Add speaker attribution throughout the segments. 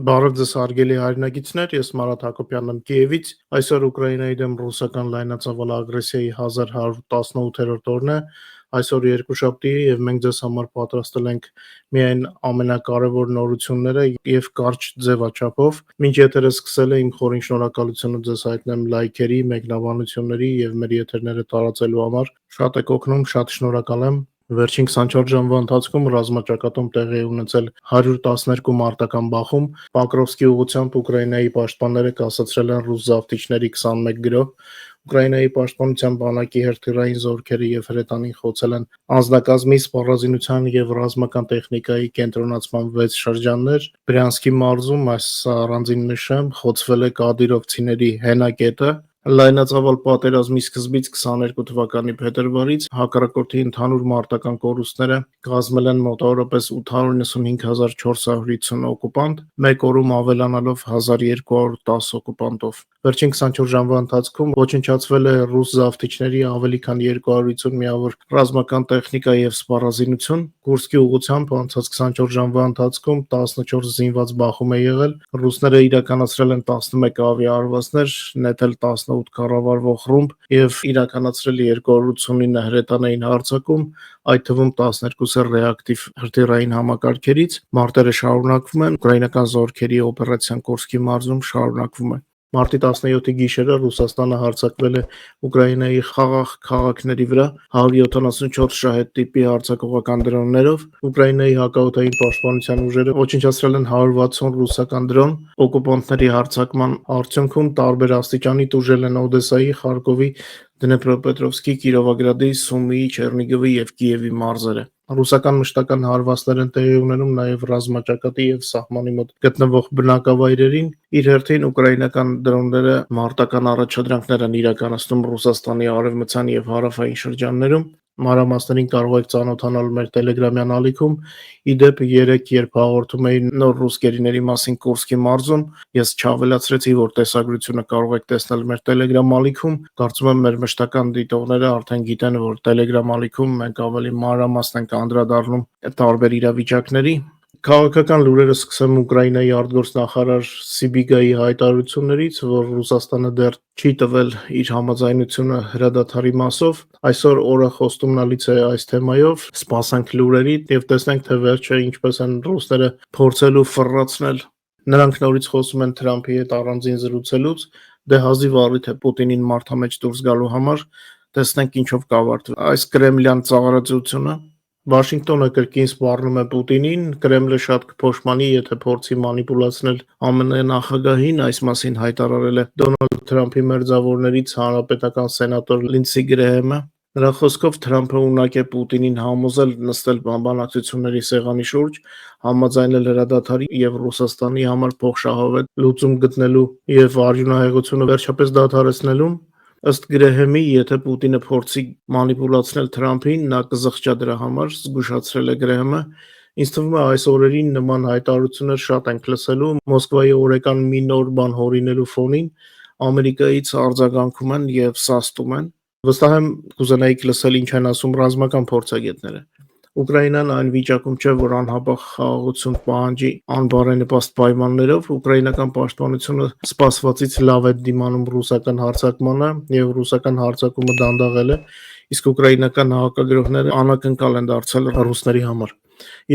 Speaker 1: Բարև ձեզ հարգելի հայրենակիցներ, ես Մարատ Հակոբյանն եմ Կիևից։ Այսօր Ուկրաինայի դեմ ռուսական լայնածավալ ագրեսիայի 1118-րդ օրն է։ Այսօր երկուշաբթի է եւ մենք ձեզ համար պատրաստել ենք միայն ամենակարևոր նորությունները եւ կարճ ձևաչափով։ Մինչ եթերը սկսել է, իմ խորին շնորհակալությունը ձեզ հայտնեմ լայքերի, մեկնաբանությունների եւ մեր եթերները տարածելու համար։ Շատ եք օգնում, շատ շնորհակալ եմ։ Վերջին 24 ժամվա ընթացքում ռազմաճակատում տեղի է ունեցել 112 մարտական բախում։ Պոկրովսկի ուղղությամբ Ուկրաինայի պաշտպանները կասեցրել են ռուս զավթիչների 21 գրոհ։ Ուկրաինայի պաշտպանության բանակի հրթիռային զորքերը եւ հրետանին խոցել են անձնակազմի, սպառազինության եւ ռազմական տեխնիկայի կենտրոնացման 6 շրջաններ։ Բրյանսկի մարզում, այս առանձին նշեմ, խոցվել է կադիրովցիների հենակետը։ Լայնածավալ պատերազմի սկզբից 22 թվականի փետրվարից հակառակորդի ընդհանուր մարտական կորուստները կազմել են մոտավորապես 895,450 օկուպանտ, մեկ օրում ավելանալով 1210 օկուպանտով։ Վերջին 24 ժամվա ընթացքում ոչնչացվել է ռուս զավթիչների ավելի քան 250 միավոր ռազմական տեխնիկա եւ սպառազինություն։ Կուրսկի ուղղությամբ անցած 24 ժամվա ընթացքում 14 զինված բախում է եղել։ Ռուսները իրականացրել են 11 ավիաարվածներ, նետել 18 կառավարվող ռումբ եւ իրականացրել 289 հրետանային հարձակում, այդ թվում 12-ը ռեակտիվ հրթիռային համակարգերից։ Մարտերը շարունակվում են, ուկրաինական զորքերի օպերացիան Կուրսկի մարզում շարունակվում է։ Մարտի 17-ի գիշերը Ռուսաստանը հարձակվել է Ուկրաինայի խաղաղ քաղաքների վրա 174 շահեդ տիպի հարձակողական դրոններով։ Ուկրաինայի հակաօդային պաշտպանության ուժերը ոչնչացրել են 160 ռուսական դրոն։ Օկուպանտների հարձակման արդյունքում տարբեր աստիճանի տուժել են Օդեսայի, Խարկովի, Դնեպրոպետրովսկի, Կիրովոգրադի, Սումիի, Չեռնիգովի եւ Կիևի մարզերը։ Ռուսական մշտական հարվածներ են տեղի ունենում նաև ռազմաճակատի եւ սահմանի մոտ գտնվող բնակավայրերին։ Իր հերթին ուկրաինական դրոնները մարտական առաջադրանքներ են իրականացնում Ռուսաստանի արևմտյան եւ հարավային շրջաններում։ Մանրամասներին կարող եք ծանոթանալ մեր Telegram-յան ալիքում։ Իդեպ 3 երբ հաղորդում էի նոր ռուս գերիների մասին Կուրսկի մարզում, ես չավելացրեցի, որ տեսագրությունը կարող եք տեսնել մեր Telegram ալիքում։ Կարծում եմ մեր մշտական դիտողները արդեն գիտեն, որ Telegram ալիքում մենք ավելի մանրամասն ենք անդրադառնում տարբեր իրավիճակների։ Քաղաքական լուրերը սկսեմ Ուկրաինայի արտգործնախարար Սիբիգայի հայտարարություններից, որ Ռուսաստանը դեռ չի տվել իր համաձայնությունը հրադադարի մասով։ Այսօր օրը խոստումնալից է այս թեմայով։ Սպասենք լուրերի եւ տեսնենք, թե վերջը ինչպես են ռուսները փորձելու ֆռռացնել։ Նրանք նորից խոսում են Թրամփի հետ առանձին զրուցելուց, դե հազիվ առիթ է Պուտինին մարդամեջ դուրս գալու համար։ Տեսնենք ինչով կավարտվի այս կրեմլյան ծաղրածությունը։ Վաշինգտոնը կրկին սպառնում է Պուտինին, Կրեմլը շատ կփոշմանի, եթե փորձի մանիպուլացնել ԱՄՆ նախագահին, այս մասին հայտարարել է Դոնալդ Թրամփի մերձավորներից հանրապետական սենատոր Լինդսի Գրեհեմը։ Նրա խոսքով Թրամփը ունակ է Պուտինին համոզել նստել բանակցությունների սեղանի շուրջ, համաձայնել հրադադարի եւ Ռուսաստանի համար փոխշահավետ լուծում գտնելու եւ արյունահեղությունը վերջապես դադարեցնելուն։ Ըստ Գրեհեմի, եթե Պուտինը փորձի մանիպուլացնել Թրամփին, նա կզղջա դրա համար, զգուշացրել է Գրեհեմը։ Ինձ թվում է այս օրերին նման հայտարարություններ շատ ենք լսելու Մոսկվայի օրեկան մի նոր բան հորինելու ֆոնին, Ամերիկայից արձագանքում են եւ սաստում են։ Վստահ եմ կուզենայիք լսել ինչ են ասում ռազմական փորձագետները։ Ուկրաինան այն վիճակում չէ, որ անհապաղ խաղաղություն պահանջի անբարենպաստ պայմաններով։ Ուկրաինական պաշտպանությունը սպասվածից լավ է դիմանում ռուսական հարձակմանը եւ ռուսական հարձակումը դանդաղել է, իսկ ուկրաինական հակագրոհները անակնկալ են դարձել ռուսների համար։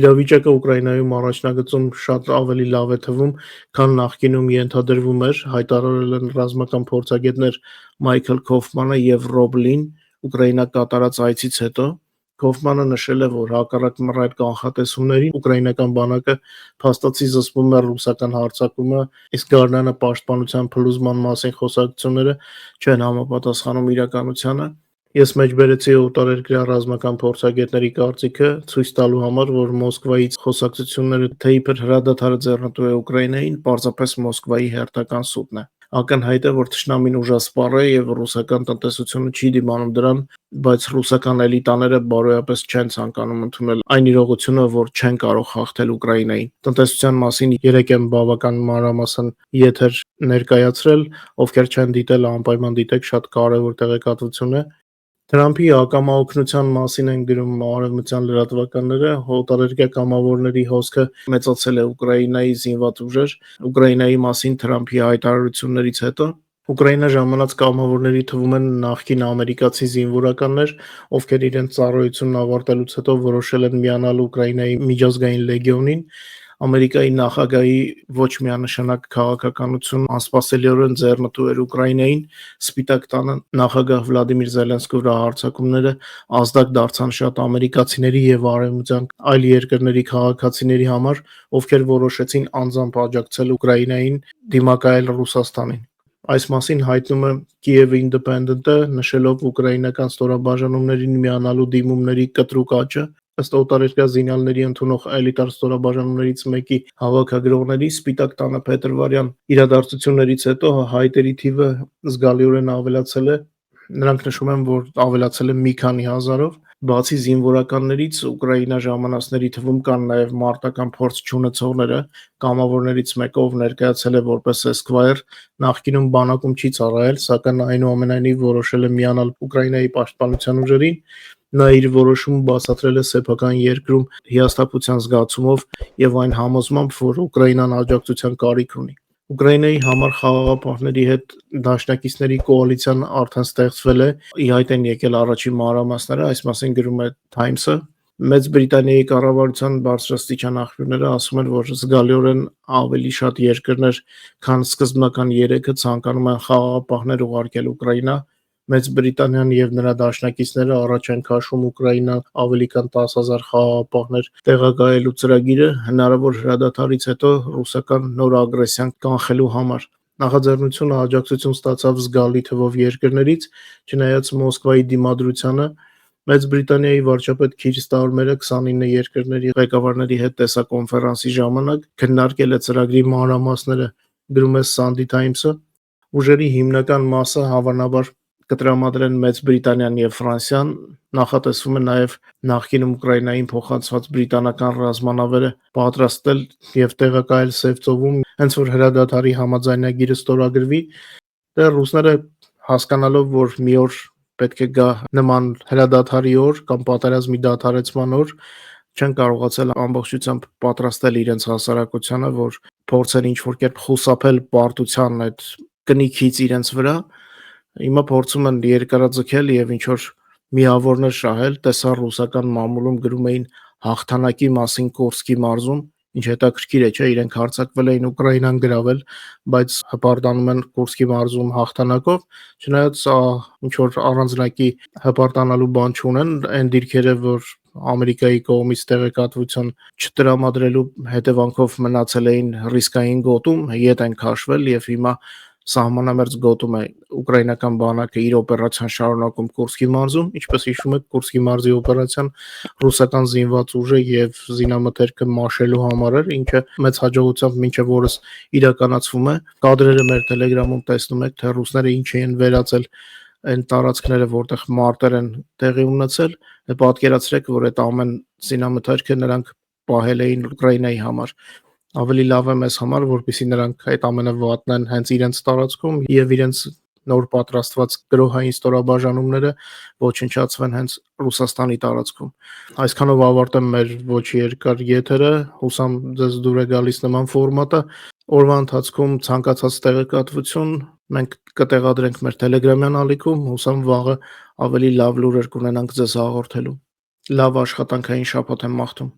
Speaker 1: Իրավիճակը Ուկրաինայում առաջնագծում շատ ավելի լավ է թվում, քան նախկինում ենթադրվում էր, հայտարարել են ռազմական փորձագետներ Մայքլ Քոֆմանը եւ Ռոբ Լին Ուկրաինա կատարած այցից հետո։ Քոֆմանը նշել է, որ հակառակ մռայլ կանխատեսումներին ուկրաինական բանակը փաստացի զսպում է ռուսական հարձակումը, իսկ Գարնանը պաշտպանության փլուզման մասին խոսակցությունները չեն համապատասխանում իրականությանը։ Ես մեջբերեցի օտարերկրյա ռազմական փորձագետների կարծիքը, ցույց տալու համար, որ Մոսկվայից խոսակցությունները թե իբր հրադադարը ձեռնտու է Ուկրաինային, պարզապես Մոսկվայի հերթական սուտն է։ Ակնհայտ է, որ թշնամին ուժասպառ է եւ ռուսական տնտեսությունը չի դիմանում դրան, բայց ռուսական էլիտաները բարոյապես չեն ցանկանում ընդունել այն իրողությունը, որ չեն կարող հաղթել Ուկրաինային։ Տնտեսության մասին երեք եմ բավական մանրամասն եթեր ներկայացրել, ովքեր չեն դիտել, անպայման դիտեք, շատ կարևոր տեղեկատվություն է։ Թրամփի ակամա մասին են գրում արևմտյան լրատվականները, օտարերկրյա կամավորների հոսքը մեծացել է Ուկրաինայի զինված ուժեր, Ուկրաինայի մասին Թրամփի հայտարարություններից հետո։ Ուկրաինա ժամանած կամավորների թվում են նախկին ամերիկացի զինվորականներ, ովքեր իրենց ծառայությունն ավարտելուց հետո որոշել են միանալ Ուկրաինայի միջազգային լեգիոնին։ Ամերիկայի նախագահի ոչ միանշանակ քաղաքականություն անսպասելիորեն ձեռնտու էր Ուկրաինային, Սպիտակ տանը նախագահ Վլադիմիր Զելենսկի վրա հարձակումները ազդակ դարձան շատ ամերիկացիների եւ արևմտյան այլ երկրների քաղաքացիների համար, ովքեր որոշեցին անձամբ աջակցել Ուկրաինային դիմակայել Ռուսաստանին։ Այս մասին հայտնում է Kyiv Independent-ը, նշելով ուկրաինական ստորաբաժանումներին միանալու դիմումների կտրուկ աճը։ Ըստ օտարերկրյա զինյալների ընդունող էլիտար ստորաբաժանումներից մեկի հավաքագրողների, Սպիտակ տանը փետրվարյան իրադարձություններից հետո հայտերի թիվը զգալիորեն ավելացել է։ Նրանք նշում են, որ ավելացել է մի քանի հազարով։ Բացի զինվորականներից, Ուկրաինա ժամանածների թվում կան նաև մարտական փորձ չունեցողները։ Կամավորներից մեկը, ով ներկայացել է որպես Esquire, նախկինում բանակում չի ծառայել, սակայն այնուամենայնիվ որոշել է միանալ Ուկրաինայի պաշտպանության ուժերին։ Նա իր որոշումը բացատրել է սեփական երկրում հիասթափության զգացումով եւ այն համոզմամբ, որ Ուկրաինան աջակցության կարիք ունի։ Ուկրաինայի համար խաղաղապահների հետ դաշնակիցների կոալիցիան արդեն ստեղծվել է, ի հայտ են եկել առաջին մանրամասները, այս մասին գրում է Times-ը։ Մեծ Բրիտանիայի կառավարության բարձրաստիճան աղբյուրները ասում են, որ զգալիորեն ավելի շատ երկրներ, քան սկզբնական 3-ը ցանկանում են խաղաղապահներ ուղարկել Ուկրաինա։ Մեծ Բրիտանիան եւ նրա դաշնակիցները առաջ են քաշում Ուկրաինա ավելի քան 10,000 խաղաղապահներ տեղակայելու ծրագիրը հնարավոր հրադադարից հետո ռուսական նոր ագրեսիան կանխելու համար։ Նախաձեռնությունը աջակցություն ստացավ զգալի թվով երկրներից, չնայած Մոսկվայի դիմադրությանը։ Մեծ Բրիտանիայի վարչապետ Քիր Ստարմերը 29 երկրների ղեկավարների հետ տեսակոնֆերանսի ժամանակ քննարկել է ծրագրի մանրամասները, գրում է Sunday Times-ը։ Ուժերի հիմնական մասը հավանաբար կտրամադրեն Մեծ Բրիտանիան եւ Ֆրանսիան, նախատեսվում է նաեւ նախկինում Ուկրաինային փոխանցված բրիտանական ռազմանավերը պատրաստել եւ տեղակայել Սև ծովում, հենց որ հրադադարի համաձայնագիրը ստորագրվի։ Դեռ ռուսները հասկանալով, որ մի օր պետք է գա նման հրադադարի օր կամ պատերազմի դադարեցման օր, չեն կարողացել ամբողջությամբ պատրաստել իրենց հասարակությանը, որ փորձեն ինչ-որ կերպ խուսափել պարտության այդ կնիքից իրենց վրա։ Հիմա փորձում են երկարաձգել եւ ինչ-որ միավորներ շահել, տեսա ռուսական մամուլում գրում էին հաղթանակի մասին Կուրսկի մարզում, ինչ հետաքրքիր է, չէ, իրենք հարձակվել էին Ուկրաինան գրավել, բայց հպարտանում են Կուրսկի մարզում հաղթանակով, չնայած ինչ-որ առանձնակի հպարտանալու բան չունեն, այն դիրքերը, որ Ամերիկայի կողմից տեղեկատվություն չտրամադրելու հետևանքով մնացել էին ռիսկային գոտում, ետ են քաշվել եւ հիմա սահմանամերձ գոտում է ուկրաինական բանակը իր օպերացիան շարունակում Կուրսկի մարզում, ինչպես հիշում եք, Կուրսկի մարզի օպերացիան ռուսական զինված ուժը եւ զինամթերքը մաշելու համար էր, ինչը մեծ հաջողությամբ մինչեւ օրս իրականացվում է։ Կադրերը մեր Telegram-ում տեսնում եք, թե ռուսները ինչ են վերածել այն տարածքները, որտեղ մարտեր են տեղի ունեցել, պատկերացրեք, որ այդ ամեն զինամթերքը նրանք պահել էին Ուկրաինայի համար։ Ավելի լավ է մեզ համար, որպեսզի նրանք այդ ամենը վատնեն հենց իրենց տարածքում եւ իրենց նոր պատրաստված գրոհային ստորաբաժանումները ոչնչացվեն հենց Ռուսաստանի տարածքում։ Այսքանով ավարտեմ մեր ոչ երկար եթերը, հուսամ ձեզ դուր է գալիս նման ֆորմատը։ Օրվա ընթացքում ցանկացած տեղեկատվություն մենք կտեղադրենք մեր Telegram-յան ալիքում, հուսամ վաղը ավելի լավ լուրեր կունենանք ձեզ հաղորդելու։ Լավ աշխատանքային շաբաթ եմ մաղթում։